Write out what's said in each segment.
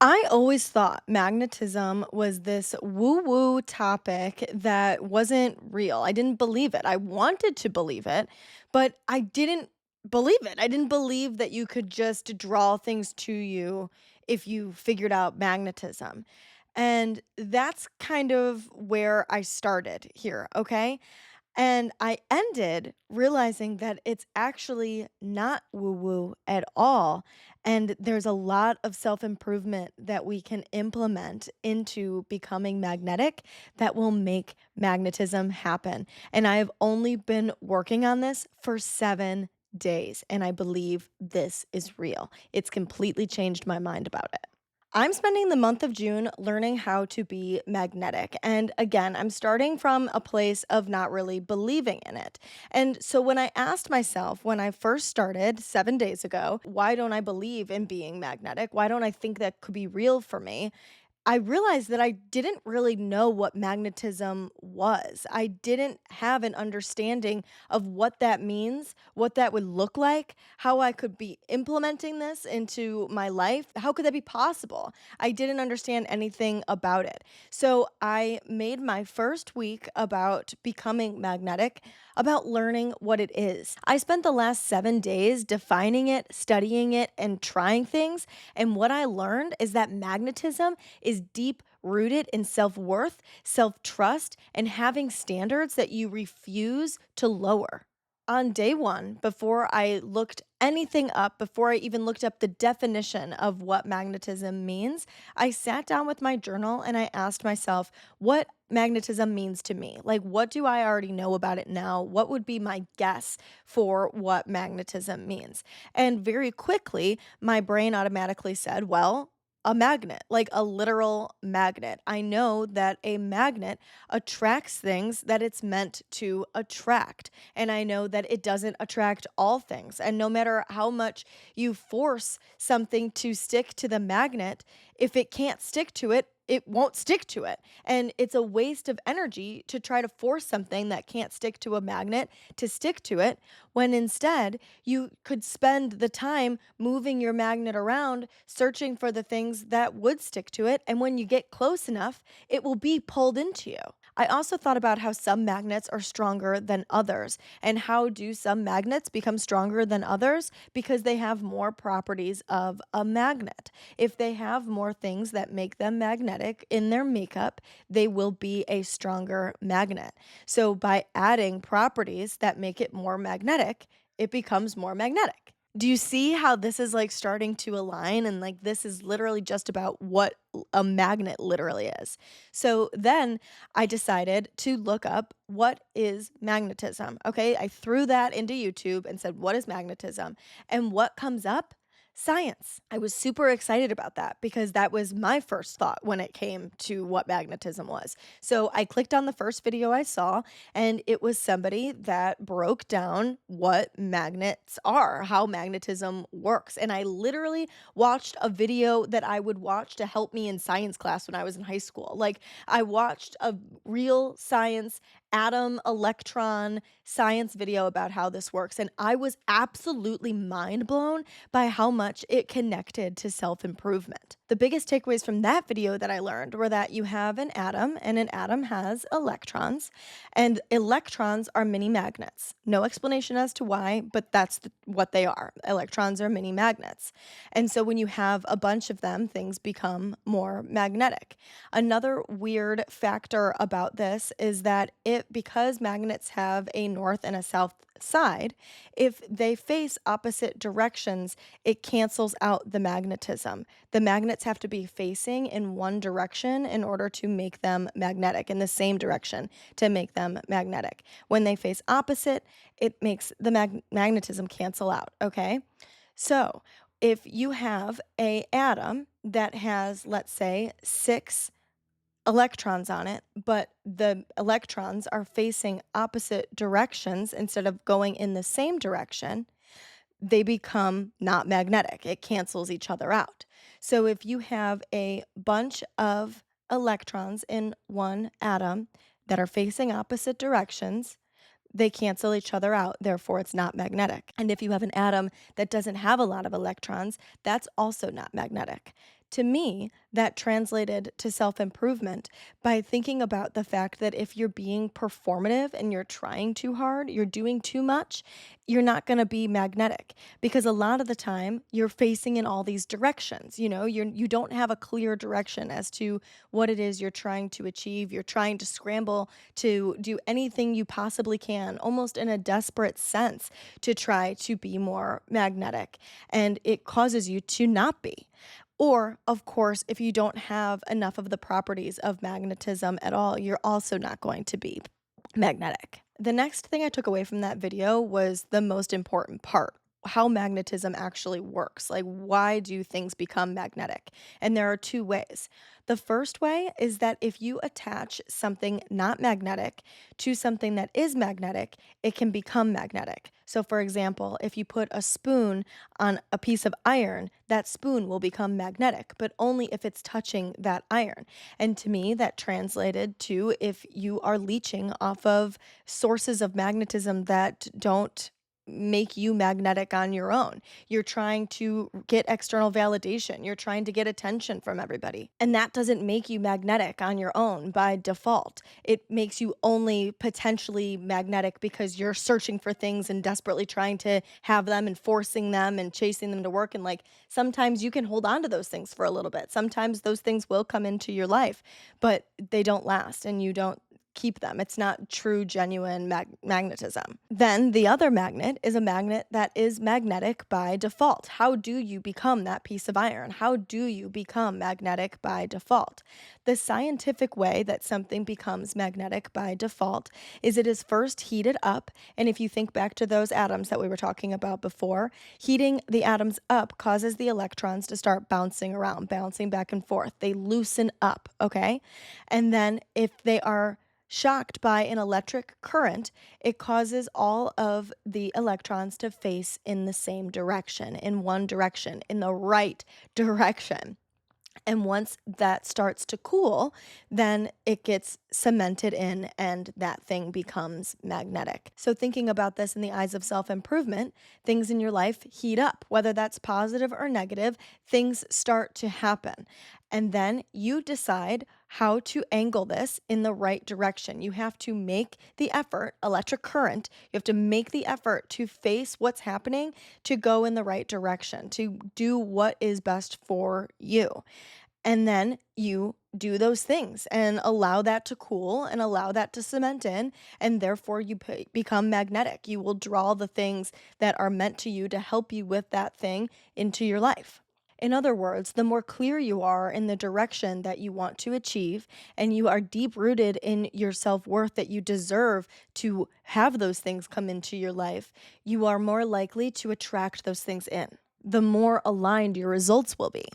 I always thought magnetism was this woo woo topic that wasn't real. I didn't believe it. I wanted to believe it, but I didn't believe it. I didn't believe that you could just draw things to you if you figured out magnetism. And that's kind of where I started here. Okay. And I ended realizing that it's actually not woo woo at all. And there's a lot of self improvement that we can implement into becoming magnetic that will make magnetism happen. And I've only been working on this for 7 days. And I believe this is real. It's completely changed my mind about it. I'm spending the month of June learning how to be magnetic. And again, I'm starting from a place of not really believing in it. And so when I asked myself when I first started 7 days ago, why don't I believe in being magnetic? Why don't I think that could be real for me? I realized that I didn't really know what magnetism was. I didn't have an understanding of what that means, what that would look like, how I could be implementing this into my life. How could that be possible? I didn't understand anything about it. So I made my first week about becoming magnetic, about learning what it is. I spent the last 7 days defining it, studying it, and trying things. And what I learned is that magnetism is deep rooted in self worth, self trust, and having standards that you refuse to lower. On day one, before I looked anything up, before I even looked up the definition of what magnetism means, I sat down with my journal and I asked myself what magnetism means to me. Like, what do I already know about it now? What would be my guess for what magnetism means? And very quickly, my brain automatically said, well, a magnet, like a literal magnet. I know that a magnet attracts things that it's meant to attract. And I know that it doesn't attract all things. And no matter how much you force something to stick to the magnet, if it can't stick to it, it won't stick to it. And it's a waste of energy to try to force something that can't stick to a magnet to stick to it, when instead you could spend the time moving your magnet around, searching for the things that would stick to it. And when you get close enough, it will be pulled into you. I also thought about how some magnets are stronger than others. And how do some magnets become stronger than others? Because they have more properties of a magnet. If they have more things that make them magnetic in their makeup, they will be a stronger magnet. So by adding properties that make it more magnetic, it becomes more magnetic. Do you see how this is like starting to align? And like this is literally just about what a magnet literally is. So then I decided to look up what is magnetism. Okay. I threw that into YouTube and said, what is magnetism? And what comes up? Science. I was super excited about that because that was my first thought when it came to what magnetism was. So I clicked on the first video I saw, and it was somebody that broke down what magnets are, how magnetism works. And I literally watched a video that I would watch to help me in science class when I was in high school. Like, I watched a real science atom electron science video about how this works, and I was absolutely mind blown by how much it connected to self improvement. The biggest takeaways from that video that I learned were that you have an atom, and an atom has electrons, and electrons are mini magnets. No explanation as to why, but what they are. Electrons are mini magnets. And so when you have a bunch of them, things become more magnetic. Another weird factor about this is that because magnets have a north and a south side, if they face opposite directions, it cancels out the magnetism. The magnets have to be facing in one direction in order to make them magnetic, in the same direction to make them magnetic. When they face opposite, it makes the magnetism cancel out, okay? So, if you have a atom that has, let's say, 6 electrons on it, but the electrons are facing opposite directions instead of going in the same direction, they become not magnetic. It cancels each other out. So if you have a bunch of electrons in one atom that are facing opposite directions, they cancel each other out, therefore it's not magnetic. And if you have an atom that doesn't have a lot of electrons, that's also not magnetic. To me, that translated to self improvement by thinking about the fact that if you're being performative and you're trying too hard, you're doing too much, you're not going to be magnetic because a lot of the time you're facing in all these directions. You don't have a clear direction as to what it is you're trying to achieve. You're trying to scramble to do anything you possibly can, almost in a desperate sense, to try to be more magnetic. And it causes you to not be. Or, of course, if you don't have enough of the properties of magnetism at all, you're also not going to be magnetic. The next thing I took away from that video was the most important part, how magnetism actually works. Like, why do things become magnetic? And there are two ways. The first way is that if you attach something not magnetic to something that is magnetic, it can become magnetic. So, for example, if you put a spoon on a piece of iron, that spoon will become magnetic, but only if it's touching that iron. And to me, that translated to if you are leeching off of sources of magnetism that don't make you magnetic on your own. You're trying to get external validation. You're trying to get attention from everybody. And that doesn't make you magnetic on your own by default. It makes you only potentially magnetic because you're searching for things and desperately trying to have them and forcing them and chasing them to work. And like sometimes you can hold on to those things for a little bit. Sometimes those things will come into your life, but they don't last and you don't keep them. It's not true, genuine magnetism. Then the other magnet is a magnet that is magnetic by default. How do you become that piece of iron? How do you become magnetic by default? The scientific way that something becomes magnetic by default is it is first heated up. And if you think back to those atoms that we were talking about before, heating the atoms up causes the electrons to start bouncing around, bouncing back and forth. They loosen up, okay? And then if they are shocked by an electric current, it causes all of the electrons to face in the same direction, in one direction, in the right direction. And once that starts to cool, then it gets cemented in and that thing becomes magnetic. So, thinking about this in the eyes of self improvement, things in your life heat up, whether that's positive or negative, things start to happen. And then you decide how to angle this in the right direction. You have to make the effort, electric current, you have to make the effort to face what's happening to go in the right direction, to do what is best for you. And then you do those things and allow that to cool and allow that to cement in. And therefore, you become magnetic. You will draw the things that are meant to you to help you with that thing into your life. In other words, the more clear you are in the direction that you want to achieve, and you are deep rooted in your self worth that you deserve to have those things come into your life, you are more likely to attract those things in. The more aligned your results will be.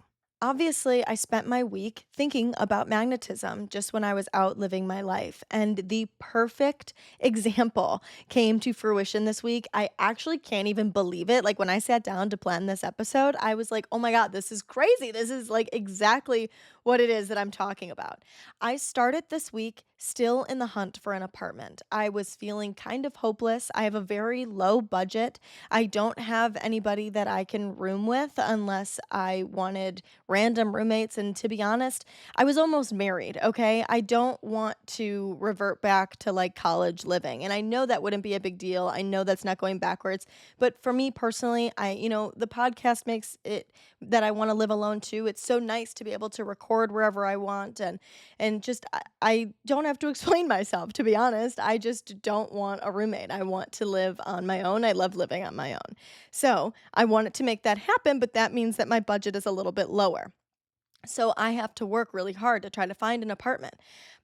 Obviously, I spent my week thinking about magnetism just when I was out living my life. And the perfect example came to fruition this week. I actually can't even believe it. Like when I sat down to plan this episode, I was like, oh my God, this is crazy. This is like exactly what it is that I'm talking about. I started this week still in the hunt for an apartment. I was feeling kind of hopeless. I have a very low budget. I don't have anybody that I can room with unless I wanted random roommates. And to be honest, I was almost married, okay? I don't want to revert back to like college living. And I know that wouldn't be a big deal. I know that's not going backwards. But for me personally, the podcast makes it that I want to live alone too. It's so nice to be able to record wherever I want and just I don't have to explain myself, to be honest. I just don't want a roommate. I want to live on my own. I love living on my own. So I wanted to make that happen, but that means that my budget is a little bit lower. So I have to work really hard to try to find an apartment.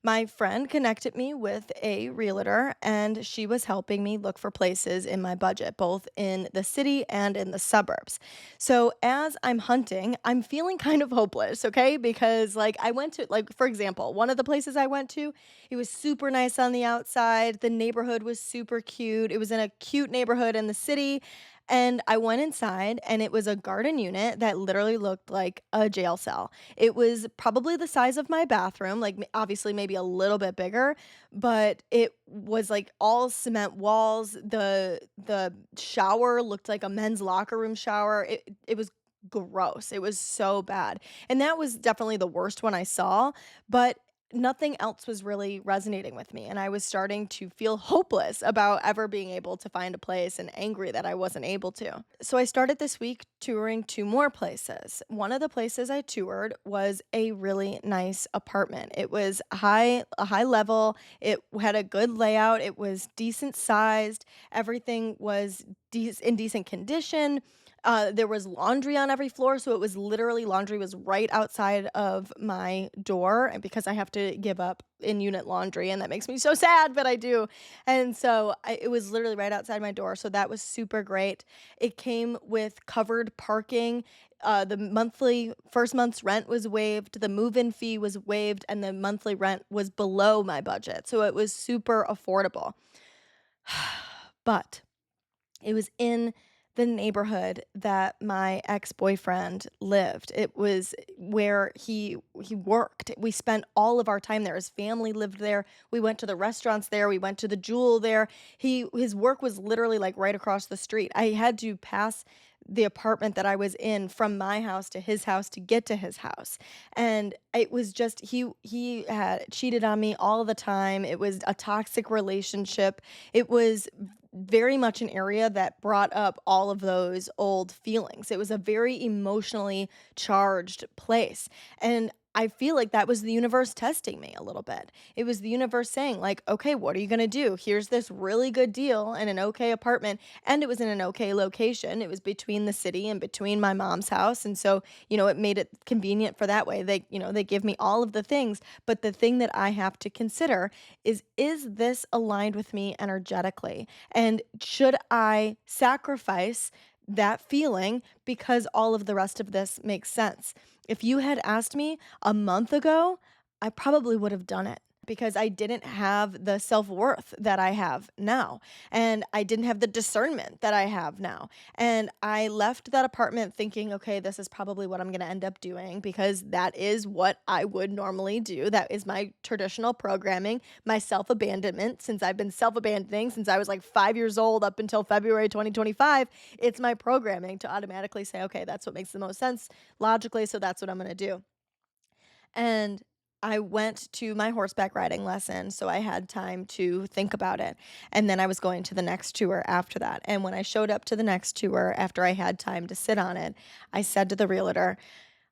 My friend connected me with a realtor and she was helping me look for places in my budget, both in the city and in the suburbs. So as I'm hunting, I'm feeling kind of hopeless, okay? Because like I went to like for example, one of the places I went to, it was super nice on the outside. The neighborhood was super cute. It was in a cute neighborhood in the city. And I went inside and it was a garden unit that literally looked like a jail cell. It was probably the size of my bathroom, like obviously maybe a little bit bigger, but it was like all cement walls. The shower looked like a men's locker room shower. It was gross. It was so bad. And that was definitely the worst one I saw, but nothing else was really resonating with me. And I was starting to feel hopeless about ever being able to find a place and angry that I wasn't able to. So I started this week touring two more places. One of the places I toured was a really nice apartment. It was a high level. It had a good layout. It was decent sized. Everything was in decent condition. There was laundry on every floor, so it was literally laundry was right outside of my door, and because I have to give up in-unit laundry, and that makes me so sad, but I do. And so it was literally right outside my door, so that was super great. It came with covered parking. The monthly first month's rent was waived, the move-in fee was waived, and the monthly rent was below my budget, so it was super affordable. But it was in the neighborhood that my ex-boyfriend lived. It was where he worked. We spent all of our time there. His family lived there. We went to the restaurants there. We went to the Jewel there. His work was literally like right across the street. I had to pass the apartment that I was in from my house to his house to get to his house. And it was just he had cheated on me all the time. It was a toxic relationship. It was very much an area that brought up all of those old feelings. It was a very emotionally charged place. And I feel like that was the universe testing me a little bit. It was the universe saying, like, okay, what are you going to do? Here's this really good deal in an okay apartment. And it was in an okay location. It was between the city and between my mom's house. And so, it made it convenient for that way. They give me all of the things. But the thing that I have to consider is this aligned with me energetically? And should I sacrifice that feeling because all of the rest of this makes sense? If you had asked me a month ago, I probably would have done it because I didn't have the self worth that I have now. And I didn't have the discernment that I have now. And I left that apartment thinking, okay, this is probably what I'm going to end up doing because that is what I would normally do. That is my traditional programming, my self abandonment. Since I've been self abandoning since I was like 5 years old up until February 2025, it's my programming to automatically say, okay, that's what makes the most sense logically. So that's what I'm going to do. And I went to my horseback riding lesson, so I had time to think about it. And then I was going to the next tour after that. And when I showed up to the next tour, after I had time to sit on it, I said to the realtor,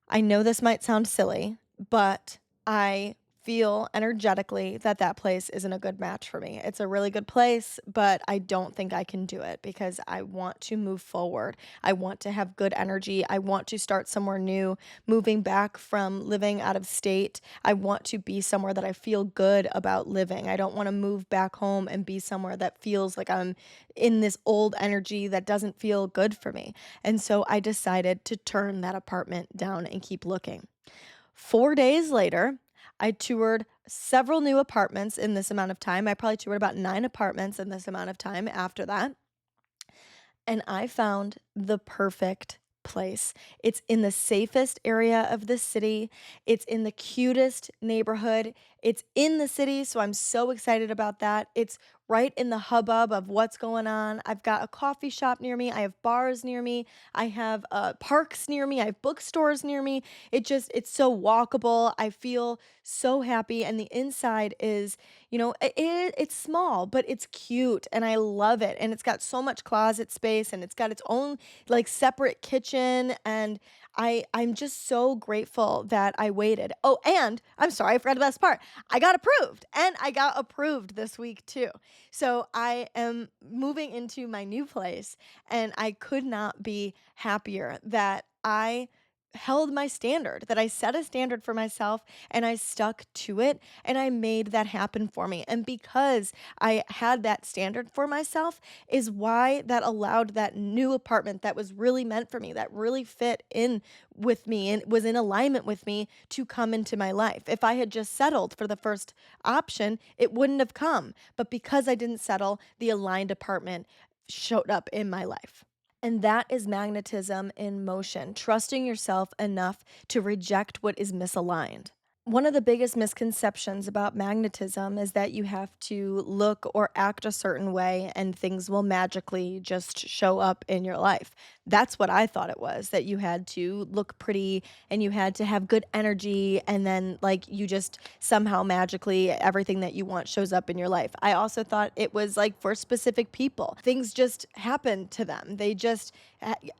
I know this might sound silly, but I feel energetically that that place isn't a good match for me. It's a really good place, but I don't think I can do it because I want to move forward. I want to have good energy. I want to start somewhere new, moving back from living out of state. I want to be somewhere that I feel good about living. I don't want to move back home and be somewhere that feels like I'm in this old energy that doesn't feel good for me. And so I decided to turn that apartment down and keep looking. 4 days later, I toured several new apartments in this amount of time. I probably toured about 9 apartments in this amount of time after that. And I found the perfect place. It's in the safest area of the city. It's in the cutest neighborhood. It's in the city, so I'm so excited about that. It's right in the hubbub of what's going on. I've got a coffee shop near me. I have bars near me. I have parks near me. I have bookstores near me. It's so walkable. I feel so happy. And the inside is, it's small, but it's cute and I love it. And it's got so much closet space and it's got its own like separate kitchen. And I'm just so grateful that I waited. Oh, and I'm sorry, I forgot the best part. I got approved and I got approved this week too. So I am moving into my new place and I could not be happier that I held my standard, that I set a standard for myself and I stuck to it and I made that happen for me. And because I had that standard for myself is why that allowed that new apartment that was really meant for me, that really fit in with me and was in alignment with me to come into my life. If I had just settled for the first option, it wouldn't have come. But because I didn't settle, the aligned apartment showed up in my life. And that is magnetism in motion, trusting yourself enough to reject what is misaligned. One of the biggest misconceptions about magnetism is that you have to look or act a certain way and things will magically just show up in your life. That's what I thought it was, that you had to look pretty and you had to have good energy, and then like you just somehow magically everything that you want shows up in your life. I also thought it was like for specific people. Things just happen to them. They just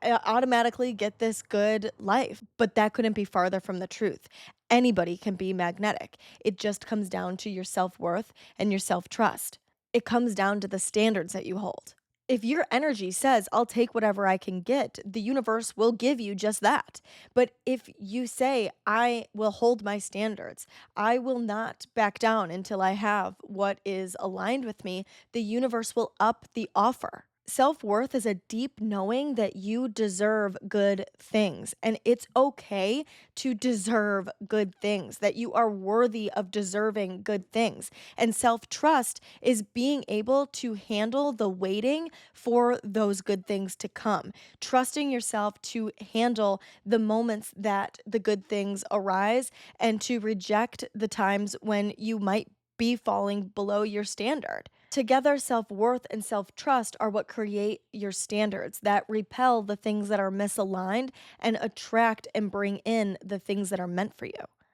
automatically get this good life. But that couldn't be farther from the truth. Anybody can be magnetic. It just comes down to your self-worth and your self-trust. It comes down to the standards that you hold. If your energy says, I'll take whatever I can get, the universe will give you just that. But if you say, I will hold my standards, I will not back down until I have what is aligned with me, the universe will up the offer. Self worth is a deep knowing that you deserve good things. And it's okay to deserve good things, that you are worthy of deserving good things. And self trust is being able to handle the waiting for those good things to come, trusting yourself to handle the moments that the good things arise and to reject the times when you might be falling below your standard. Together, self worth and self trust are what create your standards that repel the things that are misaligned and attract and bring in the things that are meant for you.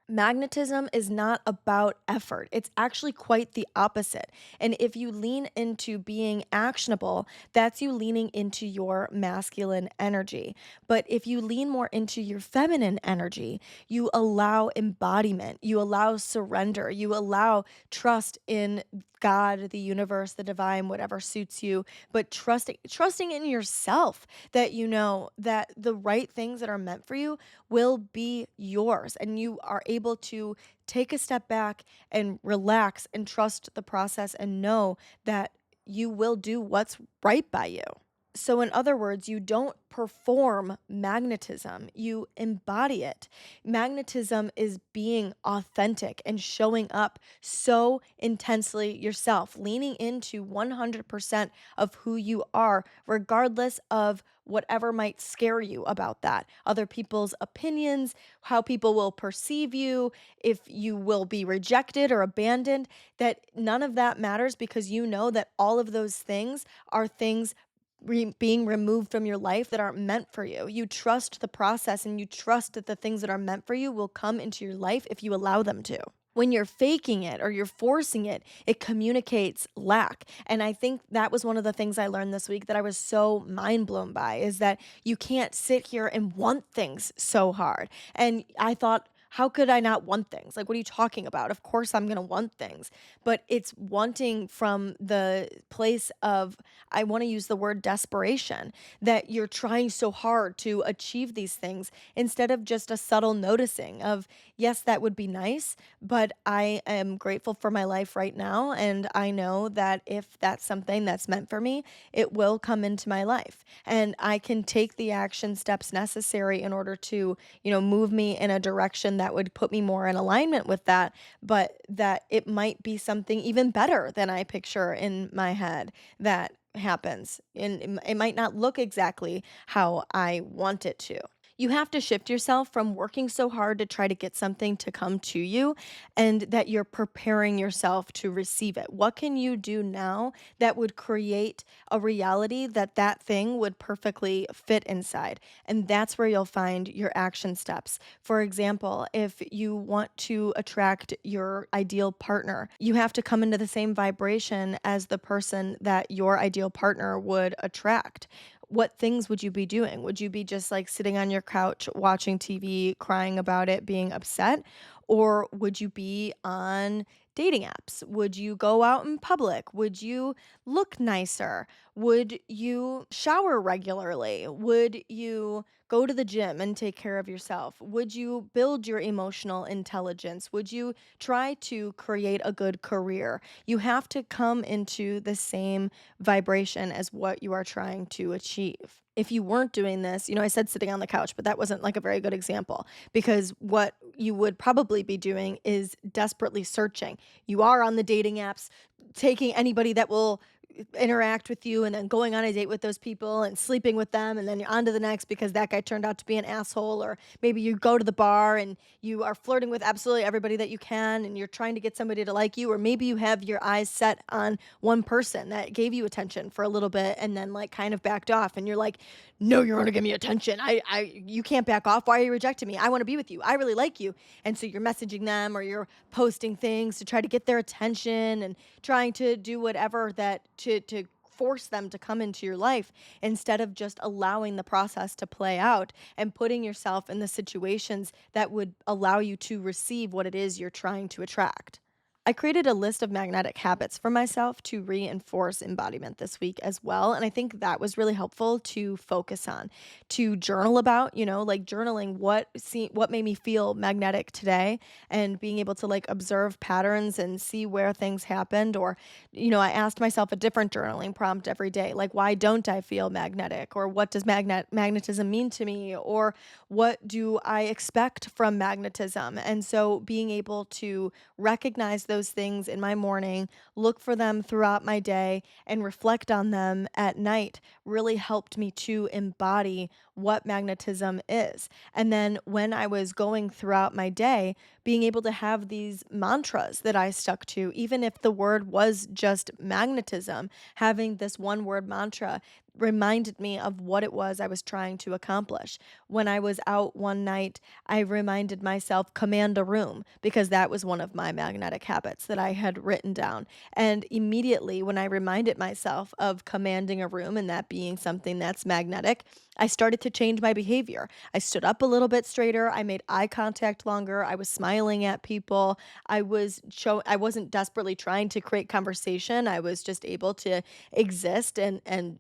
Magnetism is not about effort. It's actually quite the opposite. And if you lean into being actionable, that's you leaning into your masculine energy. But if you lean more into your feminine energy, you allow embodiment, you allow surrender, you allow trust in God, the universe, the divine, whatever suits you, but trusting in yourself, that you know that the right things that are meant for you will be yours, and you are able to take a step back and relax and trust the process and know that you will do what's right by you. So, in other words, you don't perform magnetism, you embody it. Magnetism is being authentic and showing up so intensely yourself, leaning into 100% of who you are, regardless of whatever might scare you about that. Other people's opinions, how people will perceive you, if you will be rejected or abandoned, that none of that matters, because you know that all of those things are things being removed from your life that aren't meant for you. You trust the process and you trust that the things that are meant for you will come into your life if you allow them to. When you're faking it or you're forcing it, it communicates lack. And I think that was one of the things I learned this week that I was so mind blown by, is that you can't sit here and want things so hard. And I thought, how could I not want things? Like, what are you talking about? Of course, I'm going to want things. But it's wanting from the place of, I want to use the word desperation, that you're trying so hard to achieve these things instead of just a subtle noticing of, yes, that would be nice, but I am grateful for my life right now. And I know that if that's something that's meant for me, it will come into my life. And I can take the action steps necessary in order to, move me in a direction that would put me more in alignment with that, but that it might be something even better than I picture in my head that happens. And it might not look exactly how I want it to. You have to shift yourself from working so hard to try to get something to come to you, and that you're preparing yourself to receive it. What can you do now that would create a reality that that thing would perfectly fit inside? And that's where you'll find your action steps. For example, if you want to attract your ideal partner, you have to come into the same vibration as the person that your ideal partner would attract. What things would you be doing? Would you be just like sitting on your couch watching TV, crying about it, being upset? Or would you be on dating apps? Would you go out in public? Would you look nicer? Would you shower regularly? Would you go to the gym and take care of yourself? Would you build your emotional intelligence? Would you try to create a good career? You have to come into the same vibration as what you are trying to achieve. If you weren't doing this, I said sitting on the couch, but that wasn't like a very good example, because what you would probably be doing is desperately searching. You are on the dating apps, taking anybody that will interact with you and then going on a date with those people and sleeping with them and then you're on to the next because that guy turned out to be an asshole, or maybe you go to the bar and you are flirting with absolutely everybody that you can and you're trying to get somebody to like you, or maybe you have your eyes set on one person that gave you attention for a little bit and then like kind of backed off and you're like, no, you're going to give me attention. You can't back off. Why are you rejecting me? I want to be with you. I really like you. And so you're messaging them or you're posting things to try to get their attention and trying to do whatever that to force them to come into your life instead of just allowing the process to play out and putting yourself in the situations that would allow you to receive what it is you're trying to attract. I created a list of magnetic habits for myself to reinforce embodiment this week as well. And I think that was really helpful to focus on, to journal about, like journaling what made me feel magnetic today and being able to like observe patterns and see where things happened. Or, I asked myself a different journaling prompt every day, like why don't I feel magnetic? Or what does magnetism mean to me? Or what do I expect from magnetism? And so being able to recognize those things in my morning, look for them throughout my day, and reflect on them at night really helped me to embody what magnetism is. And then when I was going throughout my day, being able to have these mantras that I stuck to, even if the word was just magnetism, having this one word mantra reminded me of what it was I was trying to accomplish. When I was out one night, I reminded myself command a room because that was one of my magnetic habits that I had written down. And immediately when I reminded myself of commanding a room and that being something that's magnetic, I started to change my behavior. I stood up a little bit straighter, I made eye contact longer, I was smiling at people. I wasn't desperately trying to create conversation. I was just able to exist and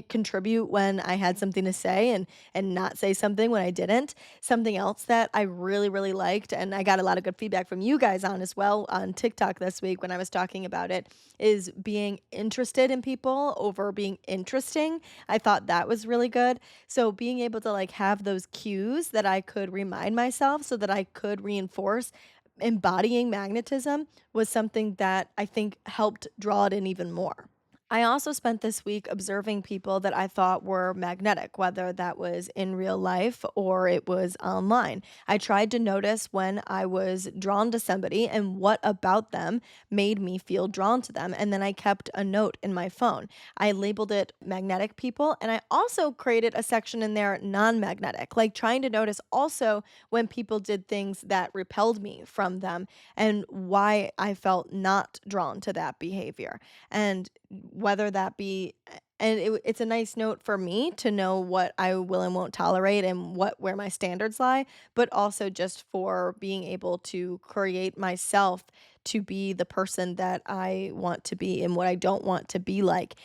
contribute when I had something to say and not say something when I didn't. Something else that I really, really liked, and I got a lot of good feedback from you guys on as well on TikTok this week when I was talking about it, is being interested in people over being interesting. I thought that was really good. So being able to like have those cues that I could remind myself so that I could reinforce embodying magnetism was something that I think helped draw it in even more. I also spent this week observing people that I thought were magnetic, whether that was in real life or it was online. I tried to notice when I was drawn to somebody and what about them made me feel drawn to them. And then I kept a note in my phone. I labeled it magnetic people. And I also created a section in there non magnetic, like trying to notice also when people did things that repelled me from them and why I felt not drawn to that behavior. And whether that be and it's a nice note for me to know what I will and won't tolerate and what where my standards lie, but also just for being able to create myself to be the person that I want to be and what I don't want to be like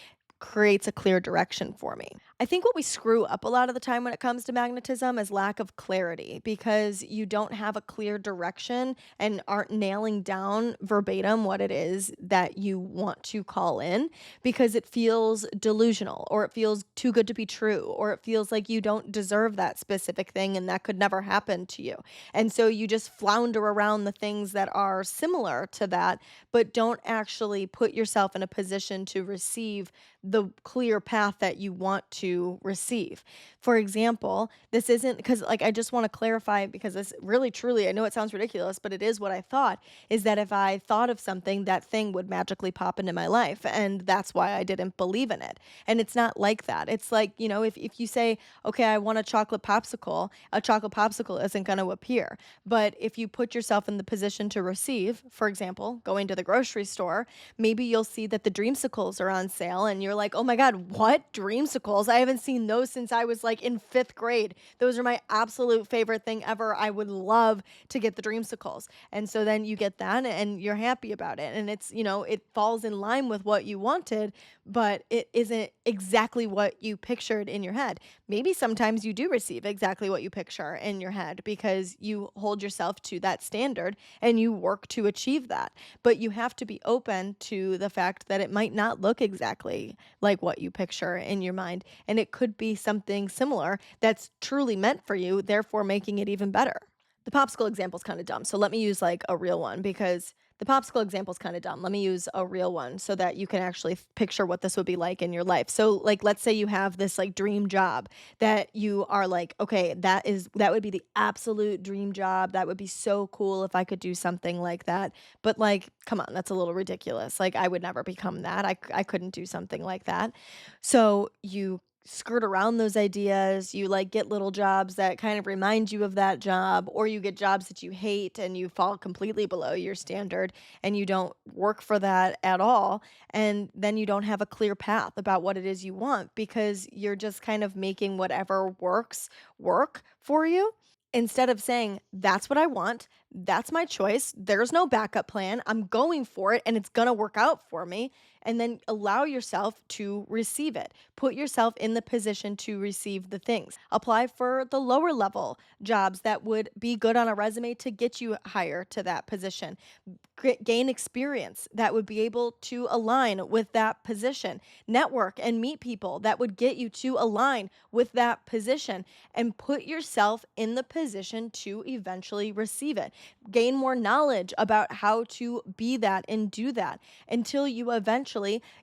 creates a clear direction for me. I think what we screw up a lot of the time when it comes to magnetism is lack of clarity because you don't have a clear direction and aren't nailing down verbatim what it is that you want to call in because it feels delusional or it feels too good to be true or it feels like you don't deserve that specific thing and that could never happen to you. And so you just flounder around the things that are similar to that, but don't actually put yourself in a position to receive the clear path that you want to receive. For example, this isn't because, like, I just want to clarify because this really, truly, I know it sounds ridiculous, but it is what I thought is that if I thought of something, that thing would magically pop into my life. And that's why I didn't believe in it. And it's not like that. It's like, if you say, okay, I want a chocolate popsicle isn't going to appear. But if you put yourself in the position to receive, for example, going to the grocery store, maybe you'll see that the dreamsicles are on sale and you're like, oh my God, what dreamsicles? I haven't seen those since I was like in fifth grade. Those are my absolute favorite thing ever. I would love to get the dreamsicles. And so then you get that and you're happy about it. And it falls in line with what you wanted, but it isn't exactly what you pictured in your head. Maybe sometimes you do receive exactly what you picture in your head because you hold yourself to that standard and you work to achieve that. But you have to be open to the fact that it might not look exactly like what you picture in your mind. And it could be something similar that's truly meant for you, therefore making it even better. The popsicle example is kinda dumb, so let me use, like, a real one because the popsicle example is kinda dumb. Let me use a real one so that you can actually picture what this would be like in your life. So, like, let's say you have this, like, dream job that you are like, "Okay, that would be the absolute dream job. That would be so cool if I could do something like that." But, like, come on, that's a little ridiculous. Like, I would never become that. I couldn't do something like that. So, you skirt around those ideas, you, like, get little jobs that kind of remind you of that job, or you get jobs that you hate and you fall completely below your standard and you don't work for that at all, and then you don't have a clear path about what it is you want because you're just kind of making whatever works work for you. Instead of saying, "That's what I want. That's my choice. There's no backup plan. I'm going for it and it's gonna work out for me." And then allow yourself to receive it. Put yourself in the position to receive the things. Apply for the lower level jobs that would be good on a resume to get you higher to that position. Gain experience that would be able to align with that position. Network and meet people that would get you to align with that position and put yourself in the position to eventually receive it. Gain more knowledge about how to be that and do that until you eventually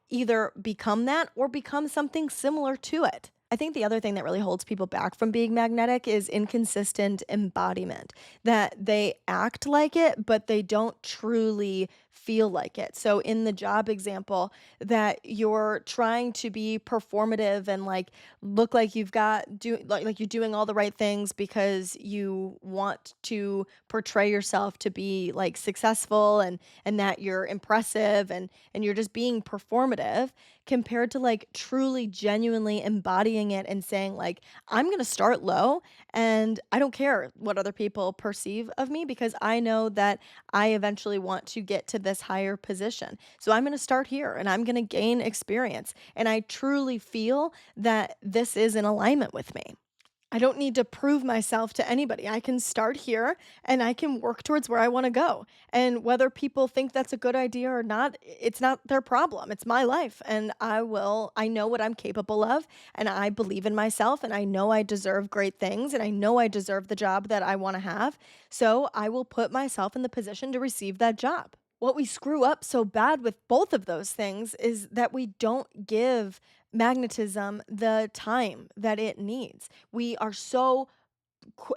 either become that or become something similar to it. I think the other thing that really holds people back from being magnetic is inconsistent embodiment, that they act like it, but they don't truly feel like it. So, in the job example, that you're trying to be performative and like look like you've got like you're doing all the right things because you want to portray yourself to be like successful and that you're impressive and you're just being performative compared to like truly genuinely embodying it and saying like I'm going to start low and I don't care what other people perceive of me because I know that I eventually want to get to this higher position. So I'm going to start here and I'm going to gain experience and I truly feel that this is in alignment with me. I don't need to prove myself to anybody. I can start here and I can work towards where I want to go. And whether people think that's a good idea or not, it's not their problem. It's my life. And I know what I'm capable of. And I believe in myself. And I know I deserve great things. And I know I deserve the job that I want to have. So I will put myself in the position to receive that job. What we screw up so bad with both of those things is that we don't give magnetism the time that it needs. We are so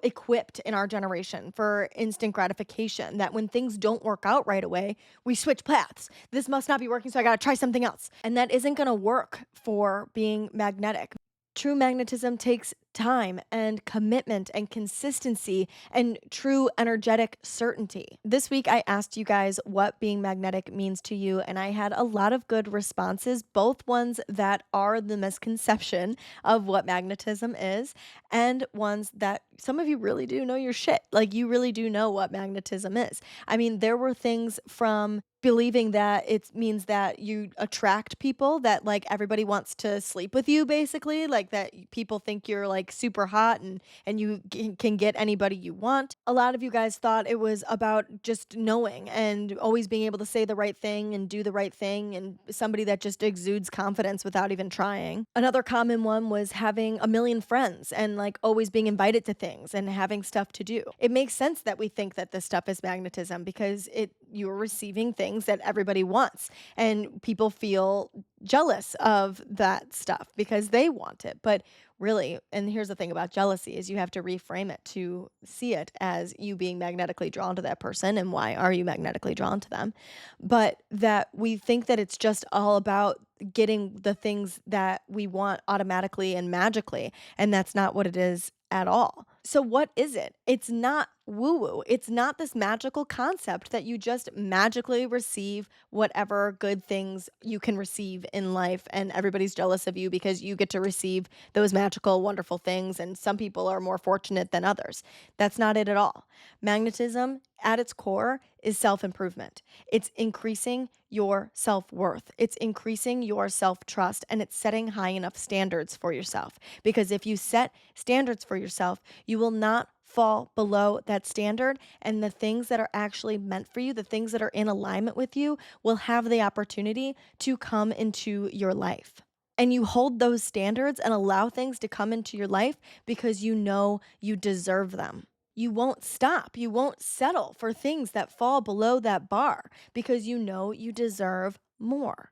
equipped in our generation for instant gratification that when things don't work out right away, we switch paths. This must not be working, so I got to try something else. And that isn't going to work for being magnetic. True magnetism takes time and commitment and consistency and true energetic certainty. This week, I asked you guys what being magnetic means to you, and I had a lot of good responses, both ones that are the misconception of what magnetism is, and ones that some of you really do know your shit. Like, you really do know what magnetism is. I mean, there were things from believing that it means that you attract people, that like everybody wants to sleep with you basically, like that people think you're like super hot and you can get anybody you want. A lot of you guys thought it was about just knowing and always being able to say the right thing and do the right thing and somebody that just exudes confidence without even trying. Another common one was having a million friends and like always being invited to things and having stuff to do. It makes sense that we think that this stuff is magnetism because you're receiving things that everybody wants and people feel jealous of that stuff because they want it. But really, and here's the thing about jealousy is you have to reframe it to see it as you being magnetically drawn to that person and why are you magnetically drawn to them. But that we think that it's just all about getting the things that we want automatically and magically, and that's not what it is at all. So, what is it? It's not woo woo. It's not this magical concept that you just magically receive whatever good things you can receive in life, and everybody's jealous of you because you get to receive those magical, wonderful things. And some people are more fortunate than others. That's not it at all. Magnetism, at its core, is self improvement. It's increasing your self worth, it's increasing your self trust, and it's setting high enough standards for yourself. Because if you set standards for yourself, you will not fall below that standard. And the things that are actually meant for you, the things that are in alignment with you, will have the opportunity to come into your life. And you hold those standards and allow things to come into your life because you know you deserve them. You won't stop. You won't settle for things that fall below that bar because you know you deserve more.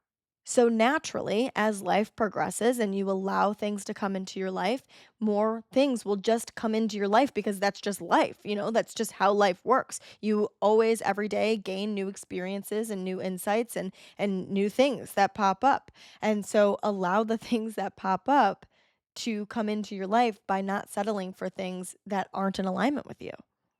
So, naturally, as life progresses and you allow things to come into your life, more things will just come into your life because that's just life. That's just how life works. You always, every day, gain new experiences and new insights and new things that pop up. And so, allow the things that pop up to come into your life by not settling for things that aren't in alignment with you.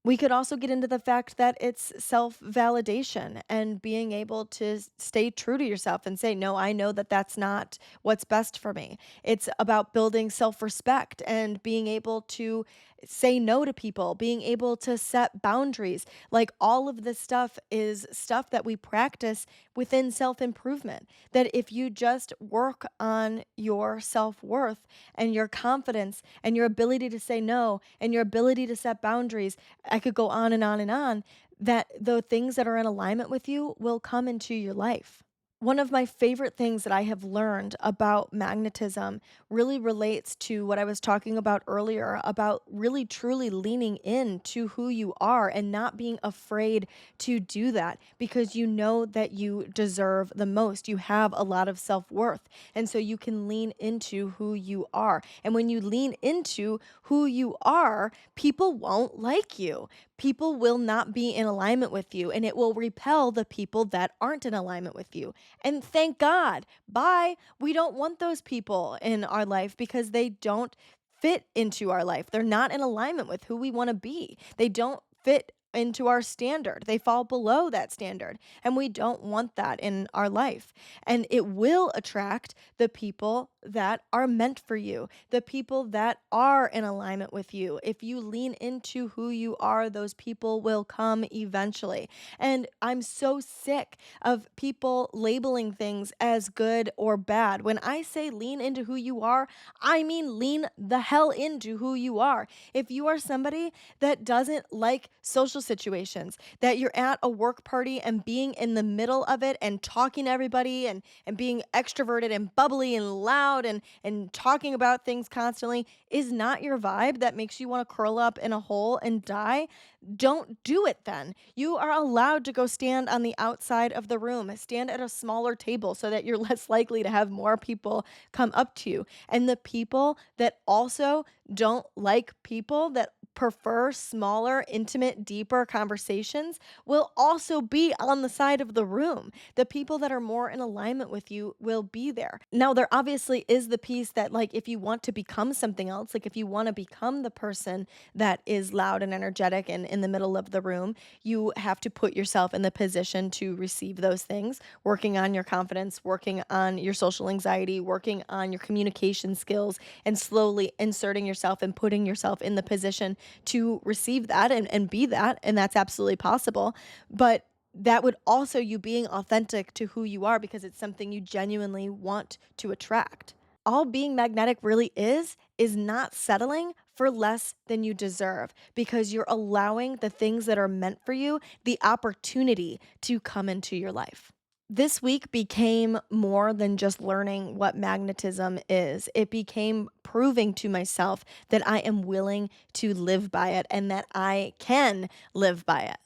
We could also get into the fact that it's self validation and being able to stay true to yourself and say, no, I know that that's not what's best for me. It's about building self respect and being able to say no to people, being able to set boundaries. Like all of this stuff is stuff that we practice within self improvement. That if you just work on your self worth and your confidence and your ability to say no and your ability to set boundaries, I could go on and on and on, that the things that are in alignment with you will come into your life. One of my favorite things that I have learned about magnetism really relates to what I was talking about earlier about really truly leaning into who you are and not being afraid to do that because you know that you deserve the most. You have a lot of self worth. And so you can lean into who you are. And when you lean into who you are, people won't like you. People will not be in alignment with you, and it will repel the people that aren't in alignment with you. And thank God. Bye. We don't want those people in our life because they don't fit into our life. They're not in alignment with who we want to be. They don't fit into our standard. They fall below that standard. And we don't want that in our life. And it will attract the people that are meant for you, the people that are in alignment with you. If you lean into who you are, those people will come eventually. And I'm so sick of people labeling things as good or bad. When I say lean into who you are, I mean lean the hell into who you are. If you are somebody that doesn't like social situations, that you're at a work party and being in the middle of it and talking to everybody and being extroverted and bubbly and loud and talking about things constantly is not your vibe, that makes you want to curl up in a hole and die, don't do it then. You are allowed to go stand on the outside of the room, stand at a smaller table so that you're less likely to have more people come up to you. And the people that also don't like people that prefer smaller, intimate, deeper conversations will also be on the side of the room. The people that are more in alignment with you will be there. Now, there obviously is the piece that, like, if you want to become something else, like if you want to become the person that is loud and energetic and in the middle of the room, you have to put yourself in the position to receive those things, working on your confidence, working on your social anxiety, working on your communication skills, and slowly inserting yourself and putting yourself in the position to receive that and be that. And that's absolutely possible. But that would also you being authentic to who you are because it's something you genuinely want to attract. All being magnetic really is not settling for less than you deserve because you're allowing the things that are meant for you the opportunity to come into your life. This week became more than just learning what magnetism is. It became proving to myself that I am willing to live by it and that I can live by it.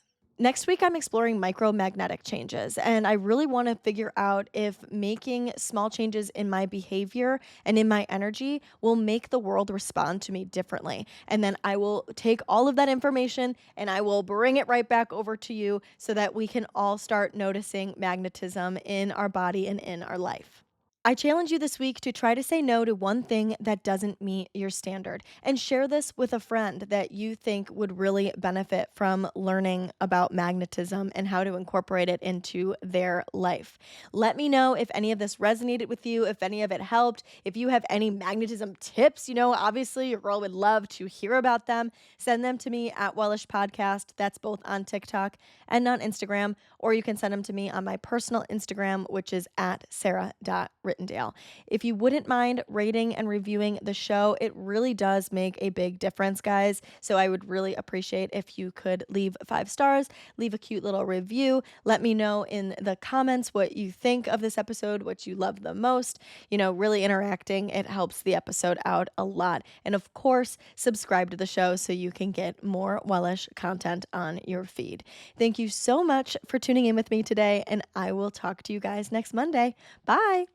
Next week, I'm exploring micromagnetic changes, and I really want to figure out if making small changes in my behavior and in my energy will make the world respond to me differently. And then I will take all of that information and I will bring it right back over to you so that we can all start noticing magnetism in our body and in our life. I challenge you this week to try to say no to one thing that doesn't meet your standard and share this with a friend that you think would really benefit from learning about magnetism and how to incorporate it into their life. Let me know if any of this resonated with you, if any of it helped, if you have any magnetism tips. Obviously, your girl would love to hear about them. Send them to me at Wellish Podcast. That's both on TikTok and on Instagram, or you can send them to me on my personal Instagram, which is at sarah.ridley. Rittendale. If you wouldn't mind rating and reviewing the show, it really does make a big difference, guys. So I would really appreciate if you could leave 5 stars, leave a cute little review. Let me know in the comments what you think of this episode, what you love the most. Really interacting, it helps the episode out a lot. And of course, subscribe to the show so you can get more Wellish content on your feed. Thank you so much for tuning in with me today, and I will talk to you guys next Monday. Bye.